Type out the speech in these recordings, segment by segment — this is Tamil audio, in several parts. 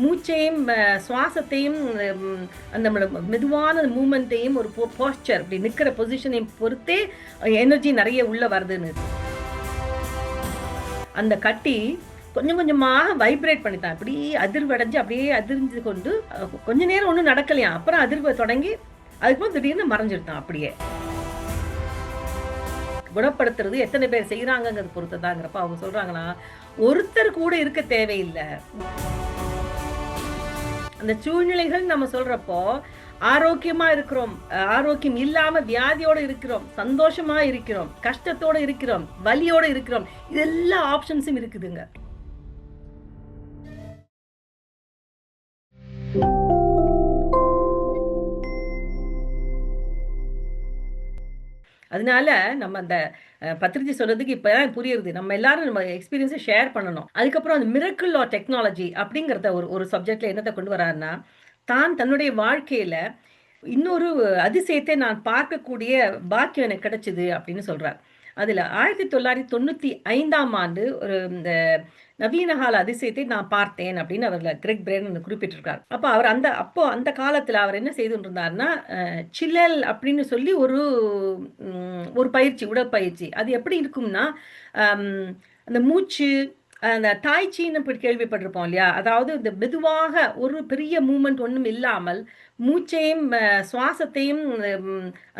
மூச்சையும் சுவாசத்தையும் அந்த மெதுவான மூமெண்ட்டையும் ஒரு போஸ்டர் இப்படி நிற்கிற பொசிஷனையும் பொறுத்தே எனர்ஜி நிறைய உள்ள வருதுன்னு. அந்த கட்டி கொஞ்சம் கொஞ்சமாக வைப்ரேட் பண்ணித்தான், இப்படி அதிர்வடைஞ்சு அப்படியே அதிர்ந்து கொண்டு கொஞ்ச நேரம் ஒன்றும் நடக்கலையா, அப்புறம் அதிர்வை தொடங்கி அதுக்கப்புறம் திடீர்னு மறைஞ்சிருத்தான். அப்படியே குணப்படுத்துறது எத்தனை பேர் செய்யறாங்கிறது பொறுத்ததாங்கிறப்ப அவங்க சொல்றாங்கன்னா, ஒருத்தர் கூட இருக்க தேவையில்லை. அந்த சூழ்நிலைகள் நம்ம சொல்றப்போ ஆரோக்கியமா இருக்கிறோம், ஆரோக்கியம் இல்லாம வியாதியோட இருக்கிறோம், சந்தோஷமா இருக்கிறோம், கஷ்டத்தோட இருக்கிறோம், வலியோட இருக்கிறோம், இது எல்லா ஆப்ஷன்ஸும் இருக்குதுங்க. அதனால நம்ம அந்த பத்திரிஜி சொன்னதுக்கு இப்பதான் புரியுது. நம்ம எல்லாரும் நம்ம எக்ஸ்பீரியன்ஸை ஷேர் பண்ணணும். அதுக்கப்புறம் அந்த மிரக்கிள் ஆர் டெக்னாலஜி அப்படிங்கிறத ஒரு சப்ஜெக்ட்ல என்னத்தை கொண்டு வராருன்னா, தன்னுடைய வாழ்க்கையில இன்னொரு அதிசயத்தை நான் பார்க்கக்கூடிய பாக்கியம் எனக்கு கிடைச்சது அப்படின்னு சொல்றார். அதுல 1995ஆம் ஆண்டு ஒரு இந்த நவீன கால அதிசயத்தை நான் பார்த்தேன் அப்படின்னு அவர்ல கிரெக் பிரேன் குறிப்பிட்டிருக்கார். அப்ப அவர் அந்த காலத்துல அவர் என்ன செய்து இருந்தாருன்னா, சில்லல் அப்படின்னு சொல்லி ஒரு பயிற்சி, உடற்பயிற்சி. அது எப்படி இருக்கும்னா, அந்த மூச்சு, அந்த தாய்ச்சின்னு கேள்விப்பட்டிருப்போம் இல்லையா? அதாவது இந்த மெதுவாக ஒரு பெரிய மூமெண்ட் ஒன்றும் இல்லாமல் மூச்சையும் சுவாசத்தையும்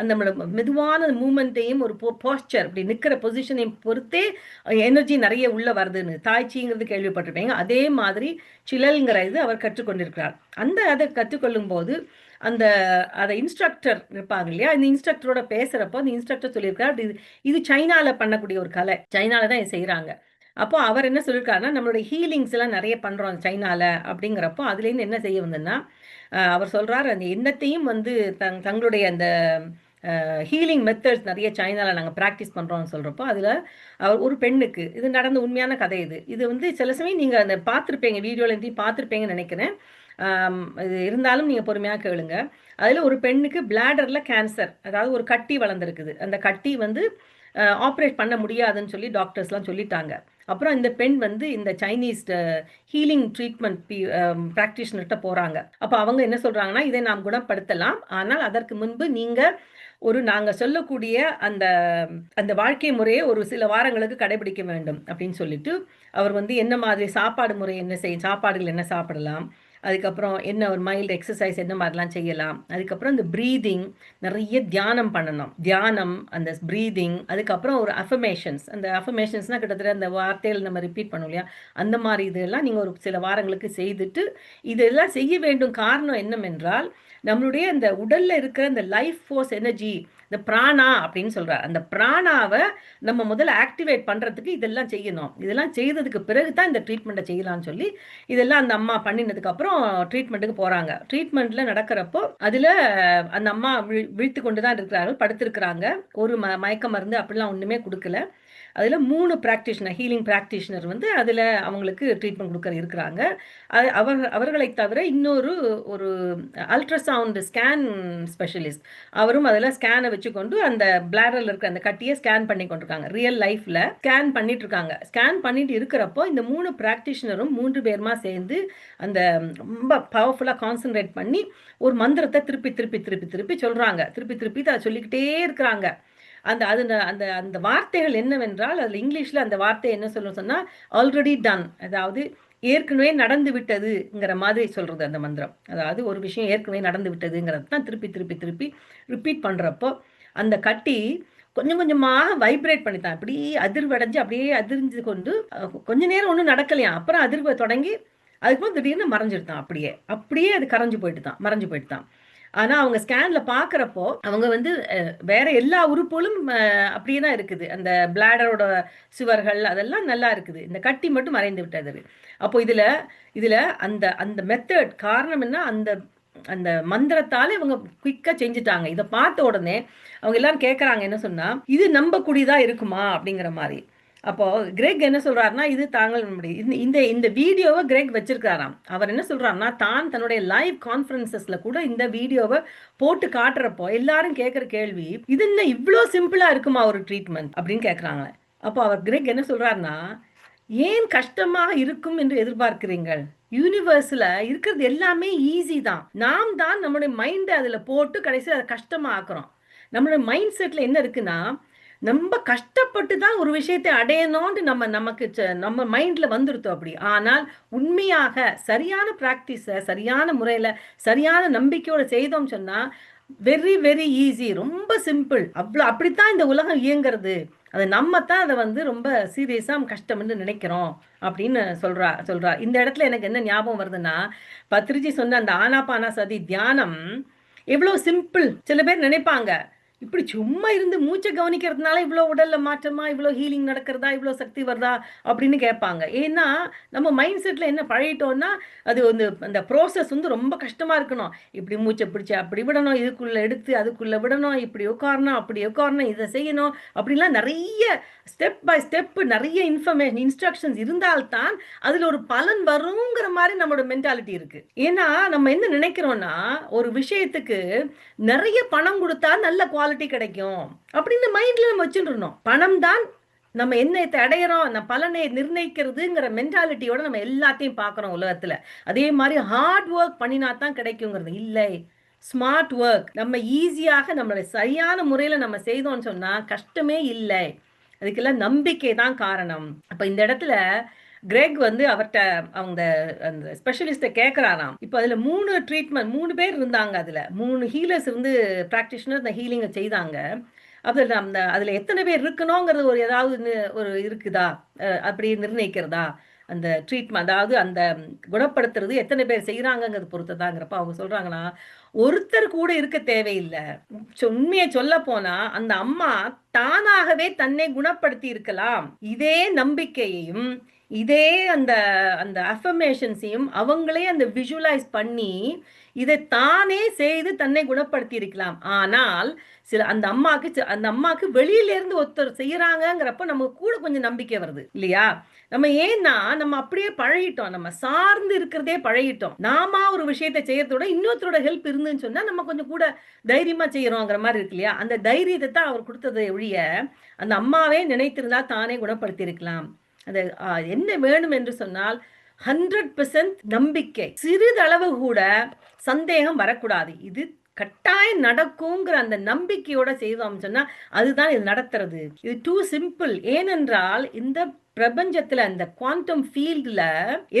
அந்த மெதுவான மூமெண்ட்டையும் ஒரு போஸ்டர் இப்படி நிற்கிற பொசிஷனையும் பொறுத்தே எனர்ஜி நிறைய உள்ள வருதுன்னு தாய்ச்சிங்கிறது கேள்விப்பட்டிருப்பீங்க. அதே மாதிரி சிலல்ங்கிற இது அவர் கற்றுக்கொண்டிருக்கிறார். அதை கற்றுக்கொள்ளும் போது அதை இன்ஸ்ட்ரக்டர் இருப்பாங்க இல்லையா, இந்த இன்ஸ்ட்ரக்டரோட பேசுறப்போ அந்த இன்ஸ்ட்ரக்டர் சொல்லியிருக்காரு, இது சைனால பண்ணக்கூடிய ஒரு கலை, சைனால தான் செய்யறாங்க. அப்போ அவர் என்ன சொல்லியிருக்காருன்னா, நம்மளுடைய ஹீலிங்ஸ் எல்லாம் நிறைய பண்றோம் சைனால அப்படிங்கிறப்போ அதுலேருந்து என்ன செய்ய வந்ததுன்னா, அவர் சொல்றாரு, அந்த எண்ணத்தையும் தங்களுடைய அந்த ஹீலிங் மெத்தட்ஸ் நிறைய சைனால நாங்கள் ப்ராக்டிஸ் பண்ணுறோம்னு சொல்கிறப்போ அதில் அவர் ஒரு பெண்ணுக்கு இது நடந்த உண்மையான கதை. இது சில சமயம் நீங்கள் அந்த பார்த்துருப்பீங்க, வீடியோலேருந்து பார்த்துருப்பீங்கன்னு நினைக்கிறேன். இது இருந்தாலும் நீங்கள் பொறுமையாக கேளுங்க. அதில் ஒரு பெண்ணுக்கு பிளாடரில் கேன்சர், அதாவது ஒரு கட்டி வளர்ந்துருக்குது. அந்த கட்டி ஆப்ரேட் பண்ண முடியாதுன்னு சொல்லி டாக்டர்ஸ்லாம் சொல்லிட்டாங்க. அப்புறம் இந்த பெண் இந்த சைனீஸ் ஹீலிங் ட்ரீட்மெண்ட் ப்ராக்டிஷனர்கிட்ட போகிறாங்க. அப்போ அவங்க என்ன சொல்கிறாங்கன்னா, இதை நாம் குணப்படுத்தலாம், ஆனால் அதற்கு முன்பு நீங்கள் நாங்கள் சொல்லக்கூடிய அந்த அந்த வாழ்க்கை முறையை ஒரு சில வாரங்களுக்கு கடைபிடிக்க வேண்டும் அப்படின்னு சொல்லிட்டு அவர் என்ன மாதிரி சாப்பாடு முறை என்ன சாப்பாடுகள் என்ன சாப்பிடலாம், அதுக்கப்புறம் என்ன ஒரு மைல்டு எக்ஸசைஸ் என்ன மாதிரிலாம் செய்யலாம், அதுக்கப்புறம் இந்த ப்ரீதிங் நிறைய தியானம் பண்ணணும், தியானம் அந்த ப்ரீதிங், அதுக்கப்புறம் ஒரு அஃபர்மேஷன்ஸ், அந்த அஃபர்மேஷன்ஸ்னால் கிட்டத்தட்ட அந்த வார்த்தைகள் நம்ம ரிப்பீட் பண்ணோம் இல்லையா, அந்த மாதிரி இதெல்லாம் நீங்கள் ஒரு சில வாரங்களுக்கு செய்துட்டு இதெல்லாம் செய்ய வேண்டும். காரணம் என்னவென்றால், நம்மளுடைய அந்த உடல்ல இருக்கிற அந்த லைஃப் ஃபோர்ஸ் எனர்ஜி, இந்த பிராணா அப்படின்னு சொல்றாரு, அந்த பிராணாவை நம்ம முதல்ல ஆக்டிவேட் பண்றதுக்கு இதெல்லாம் செய்யணும். இதெல்லாம் செய்ததுக்கு பிறகு தான் இந்த ட்ரீட்மெண்ட்டை செய்யலாம்னு சொல்லி இதெல்லாம் அந்த அம்மா பண்ணினதுக்கு அப்புறம் ட்ரீட்மெண்ட்டுக்கு போறாங்க. ட்ரீட்மெண்ட்ல நடக்கிறப்போ அதுல அந்த அம்மா விழித்து கொண்டு தான் இருக்கிறார்கள், படுத்திருக்கிறாங்க. ஒரு மயக்க மருந்து அப்படிலாம் ஒண்ணுமே கொடுக்கல. அதில் 3 ப்ராக்டிஷனர், ஹீலிங் ப்ராக்டிஷனர் அதில் அவங்களுக்கு ட்ரீட்மெண்ட் இருக்கிறாங்க. அவர்களை தவிர இன்னொரு ஒரு அல்ட்ராசவுண்ட் ஸ்கேன் ஸ்பெஷலிஸ்ட், அவரும் அதில் ஸ்கேனை வச்சுக்கொண்டு அந்த பிளாடரில் இருக்கிற அந்த கட்டியை ஸ்கேன் பண்ணி கொண்டிருக்காங்க. ரியல் லைஃப்பில் ஸ்கேன் பண்ணிட்டு இருக்காங்க. ஸ்கேன் பண்ணிட்டு இருக்கிறப்போ இந்த 3 ப்ராக்டிஷனரும் 3 பேருமா சேர்ந்து அந்த ரொம்ப பவர்ஃபுல்லாக கான்சென்ட்ரேட் பண்ணி ஒரு மந்திரத்தை திருப்பி திருப்பி திருப்பி திருப்பி சொல்கிறாங்க. திருப்பி திருப்பி அதை சொல்லிக்கிட்டே இருக்கிறாங்க. அந்த அந்த அந்த வார்த்தைகள் என்னவென்றால், அதில் இங்கிலீஷில் அந்த வார்த்தை என்ன சொன்னால் ஆல்ரெடி டன், அதாவது ஏற்கனவே நடந்து விட்டதுங்கிற மாதிரி சொல்கிறது அந்த மந்திரம். அதாவது ஒரு விஷயம் ஏற்கனவே நடந்து விட்டதுங்கிறது தான் திருப்பி திருப்பி திருப்பி ரிப்பீட் பண்ணுறப்போ அந்த கட்டி கொஞ்சம் கொஞ்சமாக வைப்ரேட் பண்ணித்தான், இப்படி அதிர்வடைஞ்சு அப்படியே அதிர்ந்து கொண்டு கொஞ்ச நேரம் ஒன்றும் நடக்கலையா, அப்புறம் அதிர்வை தொடங்கி அதுக்கப்புறம் திடீர்னு மறைஞ்சிருத்தான். அப்படியே அப்படியே அது மறைஞ்சு போயிட்டு தான். ஆனா அவங்க ஸ்கேன்ல பாக்குறப்போ அவங்க வேற எல்லா உறுப்புகளும் அப்படியே தான் இருக்குது. அந்த பிளாடரோட சுவர்கள் அதெல்லாம் நல்லா இருக்குது, இந்த கட்டி மட்டும் மறைந்து விட்டது. அப்போ இதுல அந்த அந்த மெத்தட் காரணம் என்ன, அந்த அந்த மந்திரத்தால இவங்க குயிக்கா செஞ்சுட்டாங்க. இதை பார்த்த உடனே அவங்க எல்லாரும் கேட்கறாங்க, என்ன சொன்னா, இது நம்பக்கூடியதா இருக்குமா அப்படிங்கிற மாதிரி. அப்போ கிரெக் என்ன சொல்றாருன்னா, இது தாங்கள் இந்த இந்த வீடியோவை கிரெக் வச்சிருக்காராம். அவர் என்ன சொல்றாருன்னா, தன்னுடைய லைவ் கான்ஃபரன்சஸ்ல கூட இந்த வீடியோவை போட்டு காட்டுறப்போ எல்லாரும் கேட்கிற கேள்வி, இது என்ன இவ்வளோ சிம்பிளா இருக்குமா ஒரு ட்ரீட்மெண்ட் அப்படின்னு கேட்கறாங்க. அப்போ அவர் கிரெக் என்ன சொல்றாருன்னா, ஏன் கஷ்டமாக இருக்கும் என்று எதிர்பார்க்கிறீர்கள்? யூனிவர்ஸ்ல இருக்கிறது எல்லாமே ஈஸி தான். நாம் தான் நம்முடைய மைண்ட் அதுல போட்டு கடைசியில் அதை கஷ்டமா ஆக்குறோம். நம்மளுடைய மைண்ட் செட்ல என்ன இருக்குன்னா, நம்ம கஷ்டப்பட்டு தான் ஒரு விஷயத்தை அடையணும்னு நமக்கு நம்ம மைண்ட்ல வந்துருத்தோம் அப்படி. ஆனால் உண்மையாக சரியான பிராக்டிஸ சரியான முறையில சரியான நம்பிக்கையோட செய்தோம் சொன்னா வெரி வெரி ஈஸி, ரொம்ப சிம்பிள். அப்படித்தான் இந்த உலகம் இயங்குறது. அது நம்ம தான் அதை வந்து ரொம்ப சீரியஸா கஷ்டம்னு நினைக்கிறோம் அப்படின்னு சொல்றா. இந்த இடத்துல எனக்கு என்ன ஞாபகம் வருதுன்னா, பத்ரிஜி சொன்ன அந்த ஆனாபானா சதி தியானம் எவ்வளவு சிம்பிள். சில பேர் நினைப்பாங்க, இப்படி சும்மா இருந்து மூச்சை கவனிக்கிறதுனால இவ்வளோ உடல்ல மாற்றமா, இவ்வளோ ஹீலிங் நடக்கிறதா, இவ்வளோ சக்தி வருதா அப்படின்னு கேட்பாங்க. ஏன்னா நம்ம மைண்ட் செட்ல என்ன பழகிட்டோம்னா, அது வந்து அந்த ப்ரோசஸ் வந்து ரொம்ப கஷ்டமா இருக்கணும். இப்படி மூச்சை பிடிச்சி அப்படி விடணும், இதுக்குள்ள எடுத்து அதுக்குள்ள விடணும், இப்படி உட்காரணும் அப்படி உட்காரணும், இதை செய்யணும் அப்படிலாம் நிறைய ஸ்டெப் பை ஸ்டெப் நிறைய இன்ஸ்ட்ரக்ஷன்ஸ் இருந்தால்தான் அதுல ஒரு பலன் வருங்கிற மாதிரி நம்மளோட மென்டாலிட்டி இருக்கு. ஏன்னா நம்ம என்ன நினைக்கிறோம்னா, ஒரு விஷயத்துக்கு நிறைய பணம் கொடுத்தா நல்ல குவாலிட்டி கிடைக்கும் அப்படின்னு மைண்ட்ல நம்ம வச்சுருந்தோம். பணம் தான் நம்ம என்னத்தை அடையிறோம், நம்ம பலனை நிர்ணயிக்கிறதுங்கிற மென்டாலிட்டியோட நம்ம எல்லாத்தையும் பார்க்குறோம் உலகத்துல. அதே மாதிரி ஹார்ட் ஒர்க் பண்ணினா தான் கிடைக்குங்கிறது இல்லை. ஸ்மார்ட் ஒர்க் நம்ம ஈஸியாக நம்மளை சரியான முறையில நம்ம செய்தோம்னு சொன்னா கஷ்டமே இல்லை. அதுக்கெல்லாம் நம்பிக்கை தான் காரணம். அப்ப இந்த இடத்துல கிரெக் வந்து அவர்கிட்ட அவங்க அந்த ஸ்பெஷலிஸ்ட்டை கேட்குறாராம். இப்போ அதில் 3 ட்ரீட்மெண்ட் 3 பேர் இருந்தாங்க. அதில் 3 ஹீலர்ஸ் இருந்து ப்ராக்டிஷனர் அந்த ஹீலிங்கை செய்தாங்க. அதில் அதில் எத்தனை பேர் இருக்கணுங்கிறது ஒரு ஏதாவது ஒரு இருக்குதா, அப்படி நிர்ணயிக்கிறதா அந்த ட்ரீட்மெண்ட், அதாவது அந்த குணப்படுத்துறது எத்தனை பேர் செய்கிறாங்கங்கிறது பொறுத்ததாங்கிறப்ப அவங்க சொல்கிறாங்கன்னா, ஒருத்தர் கூட இருக்க தேவையில்லை. உண்மையை சொல்ல போனா அந்த அம்மா தானாகவே தன்னை குணப்படுத்தி இருக்கலாம். இதே நம்பிக்கையையும் இதே அந்த அந்த அஃபர்மேஷன்ஸையும் அவங்களே அந்த விஷுவலைஸ் பண்ணி இதை தானே செய்து தன்னை குணப்படுத்தி இருக்கலாம். ஆனால் சில அந்த அம்மாக்கு வெளியில இருந்து ஒருத்தர் செய்யறாங்கிறப்ப நமக்கு கூட கொஞ்சம் நம்பிக்கை வருது இல்லையா? நம்ம ஏன்னா நம்ம அப்படியே பழகிட்டோம், நம்ம சார்ந்து இருக்கிறதே பழகிட்டோம். நாம ஒரு விஷயத்தை செய்யறதோட இன்னொருத்தரோட ஹெல்ப் இருந்துன்னு சொன்னா நம்ம கொஞ்சம் கூட தைரியமா செய்யறோங்கிற மாதிரி இருக்கு இல்லையா? அந்த தைரியத்தை தான் அவர் கொடுத்ததை ஒழிய அந்த அம்மாவே நினைத்திருந்தா தானே குணப்படுத்தி இருக்கலாம். அது என்ன வேணும் என்று சொன்னால் 100% நம்பிக்கை. சிறிதளவு கூட சந்தேகம் வரக்கூடாது. இது கட்டாயம் நடக்குங்கிற அந்த நம்பிக்கையோட செய்தோம் சொன்னா அதுதான் இது நடத்துறது. இது டூ சிம்பிள். ஏனென்றால் இந்த பிரபஞ்சத்துல அந்த குவாண்டம் ஃபீல்ட்ல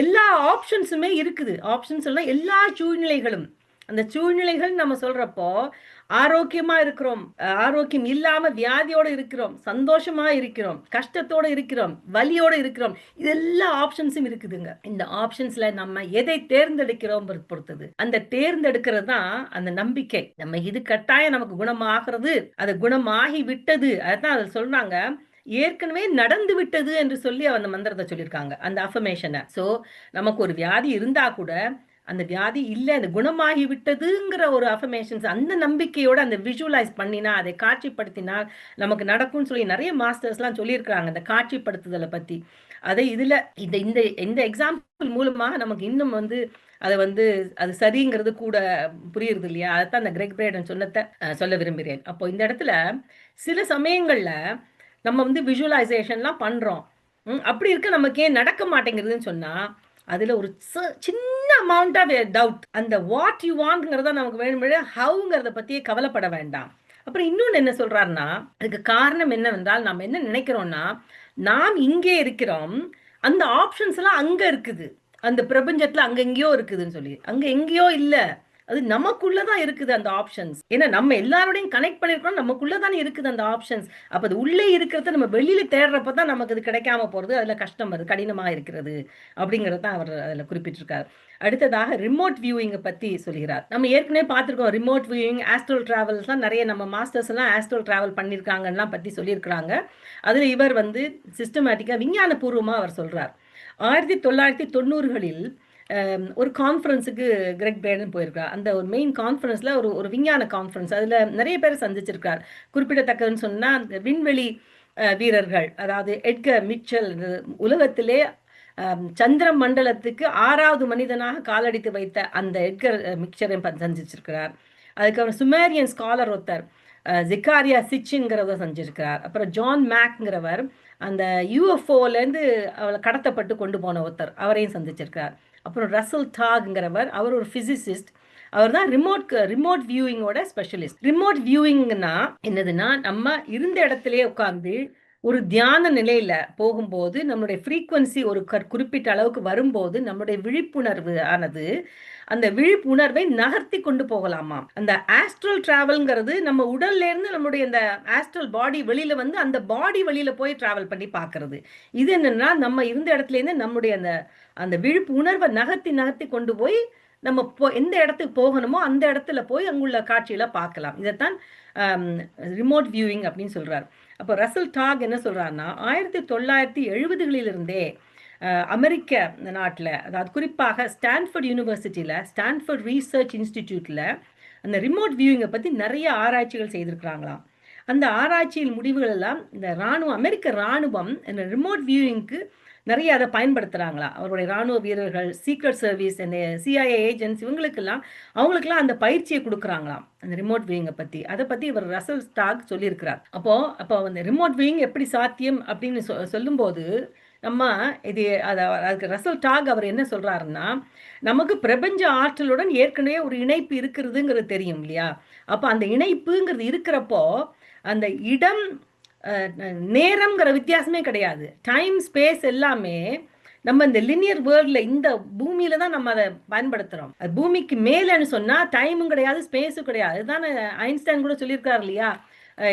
எல்லா ஆப்ஷன்ஸுமே இருக்குது. ஆப்ஷன்ஸ் எல்லாம் எல்லா சூழ்நிலைகளும், அந்த சூழ்நிலைகள் நம்ம சொல்றப்போ ஆரோக்கியமா இருக்கிறோம், ஆரோக்கியம் இல்லாம வியாதியோட இருக்கிறோம், சந்தோஷமா இருக்கிறோம், கஷ்டத்தோட இருக்கிறோம், வலியோட இருக்கிறோம், இதெல்லாம் ஆப்ஷன்ஸும் இருக்குதுங்க. இந்த ஆப்ஷன்ஸ்ல நம்ம எதை தேர்ந்தெடுக்கிறோம் பொறுத்தது. அந்த தேர்ந்தெடுக்கிறது தான் அந்த நம்பிக்கை. நம்ம இது கட்டாயம் நமக்கு குணமாகிறது, அது குணமாகி விட்டது, அதான் அதை சொல்றாங்க. ஏற்கனவே நடந்து விட்டது என்று சொல்லி அந்த மந்திரத்தை சொல்லியிருக்காங்க, அந்த அஃபர்மேஷனை. சோ நமக்கு ஒரு வியாதி இருந்தா கூட அந்த வியாதி இல்லை, அந்த குணமாகி விட்டதுங்கிற ஒரு அஃபர்மேஷன்ஸ் அந்த நம்பிக்கையோட அந்த விஷுவலைஸ் பண்ணினா, அதை காட்சிப்படுத்தினால் நமக்கு நடக்கும்னு சொல்லி நிறைய மாஸ்டர்ஸ்லாம் சொல்லியிருக்கிறாங்க அந்த காட்சிப்படுத்துதலை பத்தி. அதை இதுல இந்த இந்த இந்த எக்ஸாம்பிள் மூலமாக நமக்கு இன்னும் வந்து அதை வந்து அது சரிங்கிறது கூட புரியுறது இல்லையா? அதைத்தான் அந்த கிரெக் பிரேடன் சொன்னதை சொல்ல விரும்புகிறேன். அப்போ இந்த இடத்துல சில சமயங்கள்ல நம்ம வந்து விஷுவலைசேஷன்லாம் பண்றோம். அப்படி இருக்க நமக்கு ஏன் நடக்க மாட்டேங்கிறதுன்னு சொன்னா அதுல ஒரு சின்ன அமௌண்ட் ஆஃப் டவுட். அந்த வாட் யூ வாண்ட்ங்கிறத நமக்கு வேணும், ஹவுங்கிறத பத்தியே கவலைப்பட வேண்டாம். அப்புறம் இன்னொன்னு என்ன சொல்றாருன்னா, அதுக்கு காரணம் என்னவென்றால் நாம் என்ன நினைக்கிறோம்னா, நாம் இங்கே இருக்கிறோம், அந்த ஆப்ஷன்ஸ் எல்லாம் அங்க இருக்குது, அந்த பிரபஞ்சத்துல அங்க எங்கேயோ இருக்குதுன்னு சொல்லி. அங்க எங்கேயோ இல்ல, அது நமக்குள்ளதான் இருக்குது அந்த ஆப்ஷன்ஸ். ஏன்னா நம்ம எல்லாரோடையும் கனெக்ட் பண்ணிருக்கோம், நமக்குள்ளதானே இருக்குது அந்த ஆப்ஷன்ஸ். அப்ப அது உள்ளே இருக்கிறத நம்ம வெளியில தேடுறப்பதான் நமக்கு அது கிடைக்காம போறது, அதுல கஷ்டம் வருது, கடினமா இருக்கிறது அப்படிங்கறத அவர் அதுல குறிப்பிட்டிருக்காரு. அடுத்ததாக ரிமோட் வியூவிங் பத்தி சொல்கிறார். நம்ம ஏற்கனவே பார்த்திருக்கோம் ரிமோட் வியூவிங், ஆஸ்ட்ரல் டிராவல்ஸ்லாம் நிறைய நம்ம மாஸ்டர்ஸ் எல்லாம் ஆஸ்ட்ரல் டிராவல் பண்ணியிருக்காங்கலாம் பத்தி சொல்லியிருக்கிறாங்க. அதுல இவர் வந்து சிஸ்டமேட்டிக்கா விஞ்ஞான பூர்வமா அவர் சொல்றார். 1990களில் ஒரு கான்ஃபரன்ஸுக்கு கிரெக் பிரேடன் போயிருக்கார். அந்த ஒரு மெயின் கான்ஃபரன்ஸ்ல ஒரு விஞ்ஞான கான்ஃபரன்ஸ், அதுல நிறைய பேர் சந்திச்சிருக்கார். குறிப்பிடத்தக்கதுன்னு சொன்னா விண்வெளி வீரர்கள், அதாவது எட்கர் மிச்சல், உலகத்திலே சந்திர மண்டலத்துக்கு 6வது மனிதனாக காலடித்து வைத்த அந்த எட்கர் மிச்சரை சந்திச்சிருக்கிறார். அதுக்கப்புறம் சுமேரியன் ஸ்காலர் ஒருத்தர், ஜிகாரியா சிச்சுங்கிறத செஞ்சிருக்கிறார். அப்புறம் ஜான் மேக்ங்கிறவர் அந்த யூஎஃப்ஓலேருந்து அவளை கடத்தப்பட்டு கொண்டு போன ஒருத்தர், அவரையும் சந்திச்சிருக்கார். அப்புறம் ரசல் டாக்ங்கிறவர், அவர் ஒரு ஃபிசிசிஸ்ட். அவர் தான் ரிமோட் வியூவிங்கோட ஸ்பெஷலிஸ்ட். ரிமோட் வியூவிங்னா என்னதுன்னா, நம்ம இருந்த இடத்திலே உட்கார்ந்து ஒரு தியான நிலையில போகும்போது நம்மளுடைய ஃப்ரீக்வன்சி ஒரு குறிப்பிட்ட அளவுக்கு வரும்போது நம்மளுடைய விழிப்புணர்வு ஆனது அந்த விழிப்புணர்வை நகர்த்தி கொண்டு போகலாமா. அந்த ஆஸ்ட்ரல் டிராவல்ங்கிறது நம்ம உடல்ல இருந்து நம்மளுடைய அந்த ஆஸ்ட்ரல் பாடி வெளியில வந்து அந்த பாடி வெளியில போய் டிராவல் பண்ணி பார்க்கிறது. இது என்னன்னா, நம்ம இருந்த இடத்துல இருந்து நம்முடைய அந்த அந்த விழிப்புணர்வை நகர்த்தி நகர்த்தி கொண்டு போய் நம்ம எந்த இடத்துக்கு போகணுமோ அந்த இடத்துல போய் அங்குள்ள காட்சியில பார்க்கலாம். இதைத்தான் ரிமோட் வியூவிங் அப்படின்னு சொல்றாரு. அப்போ ரசல் டாக் என்ன சொல்றாருன்னா, 1970களிலிருந்தே அமெரிக்க நாட்டில், அதாவது குறிப்பாக ஸ்டான்ஃபோர்ட் யூனிவர்சிட்டியில், ஸ்டான்ஃபோர்ட் ரீசர்ச் இன்ஸ்டிடியூட்டில் அந்த ரிமோட் வியூவிங்கை பற்றி நிறைய ஆராய்ச்சிகள் செய்திருக்கிறாங்களாம். அந்த ஆராய்ச்சியின் முடிவுகள் எல்லாம் இந்த அமெரிக்க இராணுவம் இந்த ரிமோட் வியூவிங்க்கு நிறைய அதை பயன்படுத்துகிறாங்களா. அவருடைய இராணுவ வீரர்கள், சீக்ரெட் சர்வீஸ், இந்த சிஐஏ ஏஜென்ட்ஸ், அவங்களுக்கெல்லாம் அந்த பயிற்சியை கொடுக்குறாங்களாம் அந்த ரிமோட் வியூவிங்கை பற்றி. அதை பற்றி இவர் ரசல் டாக் சொல்லியிருக்கிறார். அப்போ அந்த ரிமோட் வியூவிங் எப்படி சாத்தியம் அப்படின்னு சொல்லும்போது நம்ம அதுக்கு ரசல் டாக் அவர் என்ன சொல்றாருன்னா, நமக்கு பிரபஞ்ச ஆற்றலுடன் ஏற்கனவே ஒரு இணைப்பு இருக்கிறதுங்கிறது தெரியும் இல்லையா. அப்போ அந்த இணைப்புங்கிறது இருக்கிறப்போ அந்த இடம் நேரம்ங்கிற வித்தியாசமே கிடையாது. டைம் ஸ்பேஸ் எல்லாமே நம்ம இந்த லினியர் வேர்ல்டில் இந்த பூமியில தான் நம்ம அதை பயன்படுத்துகிறோம். அது பூமிக்கு மேலேன்னு சொன்னால் டைமும் கிடையாது, ஸ்பேஸும் கிடையாது. அதுதான் ஐன்ஸ்டைன் கூட சொல்லியிருக்காரு இல்லையா,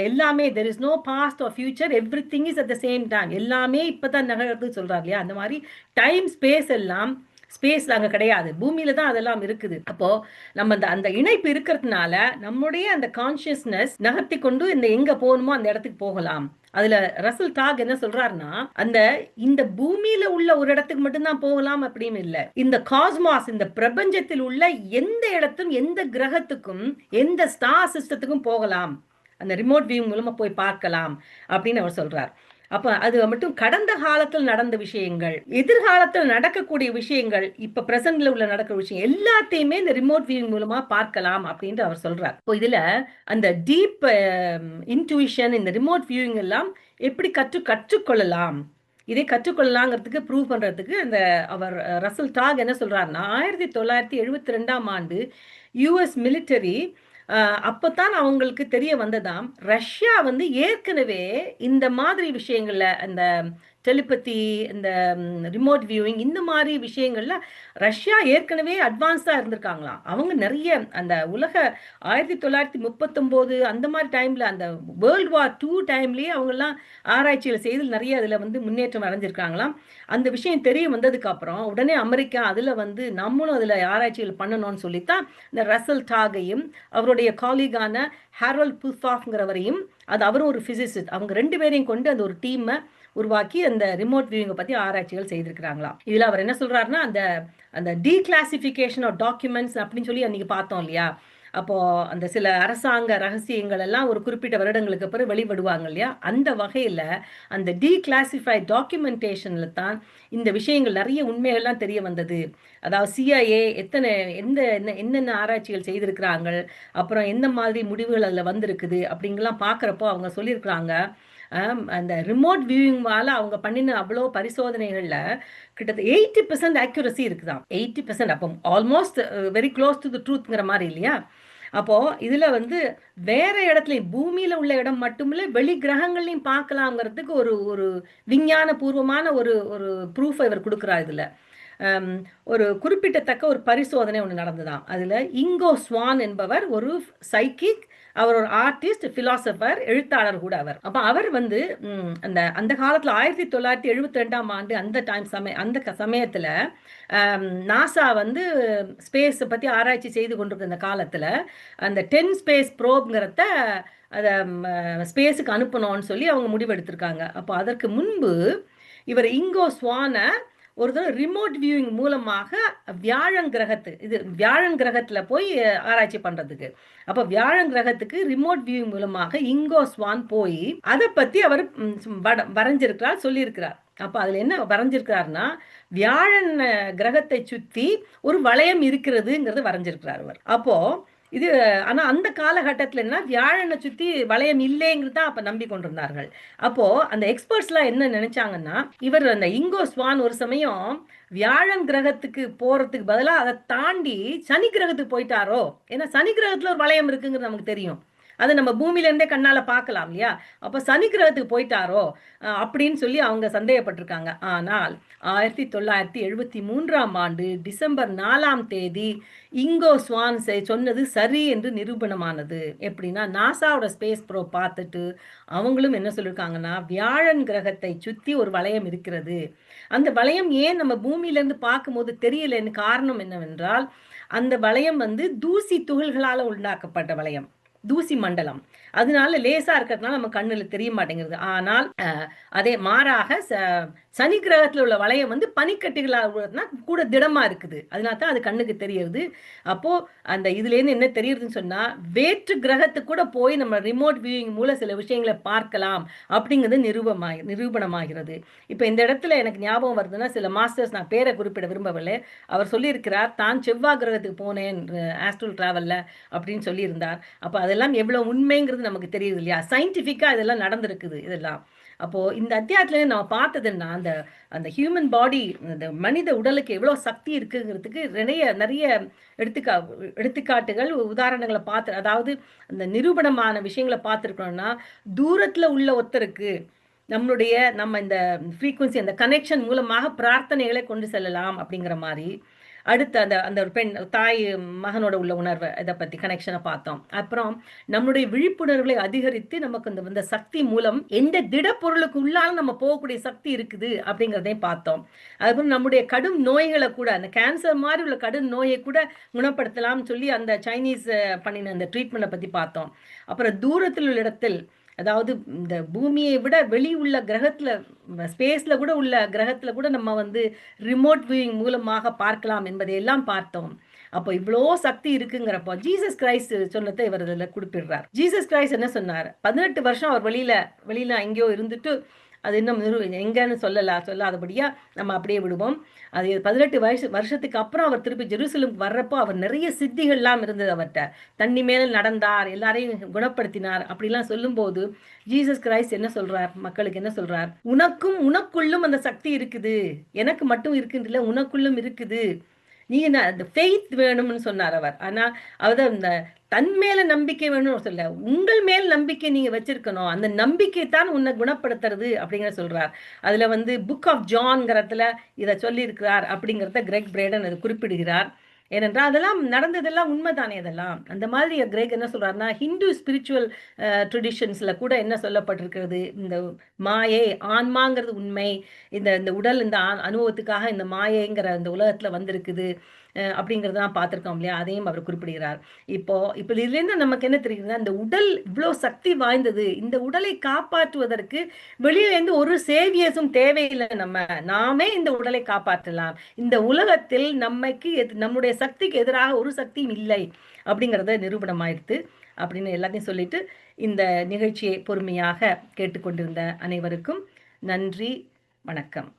எல்லாமே there is no past or future, everything is at the same time, எல்லாமே இப்போ தான் நகர்றதுன்னு சொல்கிறார் இல்லையா. அந்த மாதிரி டைம் ஸ்பேஸ் எல்லாம் ஸ்பேஸ் அங்கே கிடையாது, பூமியில தான் அதெல்லாம் இருக்குது. அப்போ நம்ம அந்த இணைப்பு இருக்கிறதுனால நம்முடைய அந்த கான்சியஸ்னஸ் நகர்த்தி கொண்டு எங்க போகணுமோ அந்த இடத்துக்கு போகலாம். அதுல ரசல் டாக் என்ன சொல்றாருன்னா, இந்த பூமியில உள்ள ஒரு இடத்துக்கு மட்டும்தான் போகலாம் அப்படின்னு இல்லை, இந்த காஸ்மாஸ், இந்த பிரபஞ்சத்தில் உள்ள எந்த இடத்துக்கும் எந்த கிரகத்துக்கும் எந்த ஸ்டார் சிஸ்டத்துக்கும் போகலாம், அந்த ரிமோட் வியூ மூலமா போய் பார்க்கலாம் அப்படின்னு அவர் சொல்றார். அப்ப அது மட்டும் கடந்த காலத்தில் நடந்த விஷயங்கள், எதிர்காலத்தில் நடக்கக்கூடிய விஷயங்கள், இப்ப பிரசன்ட்ல உள்ள நடக்கிற விஷயம் எல்லாத்தையுமே இந்த ரிமோட் வியூ மூலமா பார்க்கலாம் அப்படின்னு அவர் சொல்றார். இப்போ இதுல அந்த டீப் இன்ட்யூஷன், இந்த ரிமோட் வியூவிங் எல்லாம் எப்படி கற்றுக்கொள்ளலாம், இதை கற்றுக்கொள்ளலாங்கிறதுக்கு ப்ரூவ் பண்றதுக்கு அந்த அவர் ரசல் டாக் என்ன சொல்றாருன்னா, 1972ஆம் ஆண்டு யுஎஸ் மிலிட்டரி அப்போத்தான் அவங்களுக்கு தெரிய வந்ததாம், ரஷ்யா வந்து ஏற்கனவே இந்த மாதிரி விஷயங்கள்ல, அந்த டெலிபதி, இந்த ரிமோட் வியூவிங், இந்த மாதிரி விஷயங்கள்ல ரஷ்யா ஏற்கனவே அட்வான்ஸாக இருந்திருக்காங்களாம். அவங்க நிறைய அந்த உலக 1939 அந்த மாதிரி டைமில், அந்த வேர்ல்டு வார் 2 டைம்லேயே அவங்கெல்லாம் ஆராய்ச்சிகள் செய்து நிறைய அதில் வந்து முன்னேற்றம் அடைஞ்சிருக்காங்களாம். அந்த விஷயம் தெரிய வந்ததுக்கு அப்புறம் உடனே அமெரிக்கா அதில் வந்து நம்மளும் அதில் ஆராய்ச்சிகள் பண்ணணும்னு சொல்லித்தான் இந்த ரசல் டாகையும் அவருடைய காலீகான ஹாரோல்ட் புல்ஃபாஃப்ங்கிறவரையும், அது அவரும் ஒரு ஃபிசிசிஸ்ட், அவங்க 2 பேரையும் கொண்டு அந்த ஒரு டீமை உருவாக்கி அந்த ரிமோட் வியூவிங்கை பற்றி ஆராய்ச்சிகள் செய்திருக்கிறாங்களாம். இதில் அவர் என்ன சொல்றாருன்னா, அந்த டீக்ளாசிஃபிகேஷன் ஆஃப் டாக்குமெண்ட்ஸ் அப்படின்னு சொல்லி அன்னைக்கு பார்த்தோம் இல்லையா. அப்போ அந்த சில அரசாங்க ரகசியங்கள் எல்லாம் ஒரு குறிப்பிட்ட வருடங்களுக்கு பிறகு வெளிவிடுவாங்க இல்லையா. அந்த வகையில் அந்த டீக்ளாசிஃபைட் டாக்குமெண்டேஷன்ல தான் இந்த விஷயங்கள் நிறைய உண்மைகள்லாம் தெரிய வந்தது. அதாவது சிஐஏ என்னென்ன ஆராய்ச்சிகள் செய்திருக்கிறாங்க, அப்புறம் எந்த மாதிரி முடிவுகள் அதில் வந்திருக்குது அப்படிங்கலாம் பார்க்குறப்போ அவங்க சொல்லியிருக்கிறாங்க, அந்த ரிமோட் வியூவிங்கால அவங்க பண்ணின அவ்வளோ பரிசோதனைகள்ல கிட்டத்தட்ட 80% ஆக்யூரசி இருக்குதான். 80%, அப்போ almost very close to the ட்ரூத்ங்கிற மாதிரி இல்லையா. அப்போ இதுல வந்து வேற இடத்துலையும், பூமியில உள்ள இடம் மட்டுமில்ல, வெளி கிரகங்களையும் பார்க்கலாங்கிறதுக்கு ஒரு விஞ்ஞான பூர்வமான ஒரு ப்ரூஃப் இவர் கொடுக்குறார். இதுல ஒரு குறிப்பிட்டத்தக்க ஒரு பரிசோதனை ஒன்று நடந்துதான். அதுல இங்கோ ஸ்வான் என்பவர் ஒரு சைக்கிக், அவர் ஒரு ஆர்டிஸ்ட், பிலாசபர், எழுத்தாளர் கூட அவர். அப்ப அவர் வந்து அந்த காலத்துல 1972ஆம் ஆண்டு அந்த சமயத்துல நாசா வந்து ஸ்பேஸ் பத்தி ஆராய்ச்சி செய்து கொண்டிருக்க அந்த காலத்துல அந்த 10 ஸ்பேஸ் ப்ரோப்ங்கிறத அதை ஸ்பேஸுக்கு அனுப்பணும்னு சொல்லி அவங்க முடிவெடுத்திருக்காங்க. அப்போ அதற்கு முன்பு இவர் இங்கோ ஸ்வான ஒரு தடவை ரிமோட் வியூவிங் மூலமாக வியாழன் கிரகத்துல போய் ஆராய்ச்சி பண்றதுக்கு, அப்ப வியாழன் கிரகத்துக்கு ரிமோட் வியூவிங் மூலமாக இங்கோ ஸ்வான் போய் அதை பத்தி அவர் வரைஞ்சிருக்கிறார், சொல்லியிருக்கிறார். அப்ப அதுல என்ன வரைஞ்சிருக்கிறாருன்னா, வியாழன் கிரகத்தை சுத்தி ஒரு வளையம் இருக்கிறதுங்கிறது வரைஞ்சிருக்கிறார் அவர். அப்போ இது ஆனா அந்த காலகட்டத்துல என்ன வியாழனை சுத்தி வளையம் இல்லைங்கிறது தான் அப்ப நம்பி கொண்டிருந்தார்கள். அப்போ அந்த எக்ஸ்பர்ட்ஸ்லாம் என்ன நினைச்சாங்கன்னா, இவர் அந்த இங்கோ ஸ்வான் ஒரு சமயம் வியாழன் கிரகத்துக்கு போறதுக்கு பதிலா அதை தாண்டி சனி கிரகத்துக்கு போயிட்டாரோ. ஏன்னா சனி கிரகத்துல ஒரு வளையம் இருக்குங்கிறது நமக்கு தெரியும். அதை நம்ம பூமியில இருந்தே கண்ணால பார்க்கலாம் இல்லையா? அப்ப சனி கிரகத்துக்கு போயிட்டாரோ அப்படின்னு சொல்லி அவங்க சந்தேகப்பட்டிருக்காங்க. ஆனால் 1973ஆம் ஆண்டு டிசம்பர் 4ஆம் தேதி இங்கோ ஸ்வான் சொன்னது சரி என்று நிரூபணமானது. எப்படின்னா நாசாவோட ஸ்பேஸ் ப்ரோ பார்த்துட்டு அவங்களும் என்ன சொல்லியிருக்காங்கன்னா, வியாழன் கிரகத்தை சுத்தி ஒரு வளையம் இருக்கிறது. அந்த வளையம் ஏன் நம்ம பூமியிலேருந்து பார்க்கும்போது தெரியலன்னு காரணம் என்னவென்றால், அந்த வளையம் வந்து தூசி துகள்களால் உண்டாக்கப்பட்ட வளையம், தூசி மண்டலம். அதனால லேசா இருக்கிறதுனால நம்ம கண்ணுல தெரிய மாட்டேங்கிறது. ஆனால் அதே மாறாக சனி கிரகத்தில் உள்ள வளையம் வந்து பனிக்கட்டிகளால் உள்ளதுனா கூட திடமா இருக்குது. அதனால தான் அது கண்ணுக்கு தெரியுது. அப்போ அந்த இதுலேருந்து என்ன தெரியுதுன்னு சொன்னா, வேற்று கிரகத்துக்கு கூட போய் நம்ம ரிமோட் வியூவிங் மூலம் சில விஷயங்களை பார்க்கலாம் அப்படிங்கிறது நிரூபணமாகிறது. இப்போ இந்த இடத்துல எனக்கு ஞாபகம் வருதுன்னா, சில மாஸ்டர்ஸ், நான் பேரை குறிப்பிட விரும்பவில்லை, அவர் சொல்லியிருக்கிறார் தான் செவ்வாய் கிரகத்துக்கு போனேன் ஆஸ்ட்ரல் டிராவல்ல அப்படின்னு சொல்லியிருந்தார். அப்போ அதெல்லாம் எவ்வளவு உண்மைங்கிறது நமக்கு தெரியுது இல்லையா? சயின்டிஃபிக்கா இதெல்லாம் நடந்திருக்குது இதெல்லாம். அப்போ இந்த அத்தியாயத்துல நம்ம பார்த்ததுன்னா, அந்த அந்த ஹியூமன் பாடி, அந்த மனித உடலுக்கு எவ்வளவு சக்தி இருக்குங்கிறதுக்கு நிறைய நிறைய எடுத்துக்காட்டுகள், உதாரணங்களை பார்த்து, அதாவது அந்த நிரூபணமான விஷயங்களை பார்த்துருக்கோம்னா, தூரத்துல உள்ள ஒருத்தருக்கு நம்ம இந்த ஃப்ரீக்குவன்சி, அந்த கனெக்ஷன் மூலமாக பிரார்த்தனைகளை கொண்டு செல்லலாம் அப்படிங்கிற மாதிரி. அடுத்து அந்த அந்த ஒரு பெண் தாய் மகனோட உள்ள உணர்வை, இதை பற்றி கனெக்ஷனை பார்த்தோம். அப்புறம் நம்மளுடைய விழிப்புணர்வுகளை அதிகரித்து நமக்கு இந்த சக்தி மூலம் எந்த திடப்பொருளுக்கு உள்ளாலும் நம்ம போகக்கூடிய சக்தி இருக்குது அப்படிங்கிறதையும் பார்த்தோம். அதுக்கப்புறம் நம்முடைய கடும் நோய்களை கூட, அந்த கேன்சர் மாதிரி உள்ள கடும் நோயை கூட குணப்படுத்தலாம்னு சொல்லி அந்த சைனீஸ் பண்ணின அந்த ட்ரீட்மெண்ட்டை பற்றி பார்த்தோம். அப்புறம் தூரத்தில் உள்ள இடத்தில், அதாவது இந்த பூமியை விட வெளி உள்ள கிரகத்துல, ஸ்பேஸ்ல கூட உள்ள கிரகத்துல கூட நம்ம வந்து ரிமோட் வியூவிங் மூலமாக பார்க்கலாம் என்பதை எல்லாம் பார்த்தோம். அப்போ இவ்வளோ சக்தி இருக்குங்கிறப்போ ஜீசஸ் கிரைஸ்ட் சொன்னதை இவர் இதில் குறிப்பிடுறார். ஜீசஸ் கிரைஸ்ட் என்ன சொன்னார்? 18 வருஷம் அவர் வெளியில எங்கேயோ இருந்துட்டு, அது இன்னும் எங்கன்னு சொல்லாதபடியா நம்ம அப்படியே விடுவோம். அது 18 வருஷத்துக்கு அப்புறம் அவர் திருப்பி ஜெருசலம் வர்றப்போ அவர் நிறைய சித்திகள்லாம் இருந்தது அவர்கிட்ட. தண்ணி மேல நடந்தார், எல்லாரையும் குணப்படுத்தினார் அப்படிலாம் சொல்லும்போது ஜீசஸ் கிரைஸ்ட் என்ன சொல்றார்? மக்களுக்கு என்ன சொல்றார்? உனக்குள்ளும் அந்த சக்தி இருக்குது, எனக்கு மட்டும் இருக்குன்னு, உனக்குள்ளும் இருக்குது. நீங்க அந்த ஃபெய்த் வேணும்னு சொன்னார் அவர். ஆனா அவர் இந்த தன் மேல நம்பிக்கை வேணும்னு சொல்ல, உங்கள் மேல் நம்பிக்கை நீங்க வச்சிருக்கணும், அந்த நம்பிக்கை தான் உன்னை குணப்படுத்துறது அப்படிங்கிற சொல்றார். அதுல வந்து புக் ஆஃப் ஜான்ங்கிறதுல இதை சொல்லி இருக்கிறார் அப்படிங்கிறத கிரெக் பிரேடன் அது குறிப்பிடுகிறார். ஏனென்றால் அதெல்லாம் நடந்ததெல்லாம் உண்மைதானே. அதெல்லாம் அந்த மாதிரி கிரேக் என்ன சொல்றாருன்னா, ஹிந்து ஸ்பிரிச்சுவல் ட்ரெடிஷன்ஸ்ல கூட என்ன சொல்லப்பட்டிருக்கிறது, இந்த மாயை, ஆன்மாங்கிறது உண்மை, இந்த இந்த உடல் இந்த அனுபவத்துக்காக இந்த மாயைங்கிற இந்த உலகத்துல வந்திருக்குது அப்படிங்கிறதான் பார்த்துருக்கோம் இல்லையா? அதையும் அவர் குறிப்பிடுகிறார். இப்போ இதுலேருந்து நமக்கு என்ன தெரியுதுன்னா, இந்த உடல் இவ்வளோ சக்தி வாய்ந்தது. இந்த உடலை காப்பாற்றுவதற்கு வெளியிலேருந்து ஒரு சேவியர்ஸும் தேவையில்லை. நாமே இந்த உடலை காப்பாற்றலாம். இந்த உலகத்தில் நம்முடைய சக்திக்கு எதிராக ஒரு சக்தியும் இல்லை அப்படிங்கிறத நிரூபணமாயிருத்து அப்படின்னு எல்லாத்தையும் சொல்லிட்டு, இந்த நிகழ்ச்சியை பொறுமையாக கேட்டுக்கொண்டிருந்த அனைவருக்கும் நன்றி, வணக்கம்.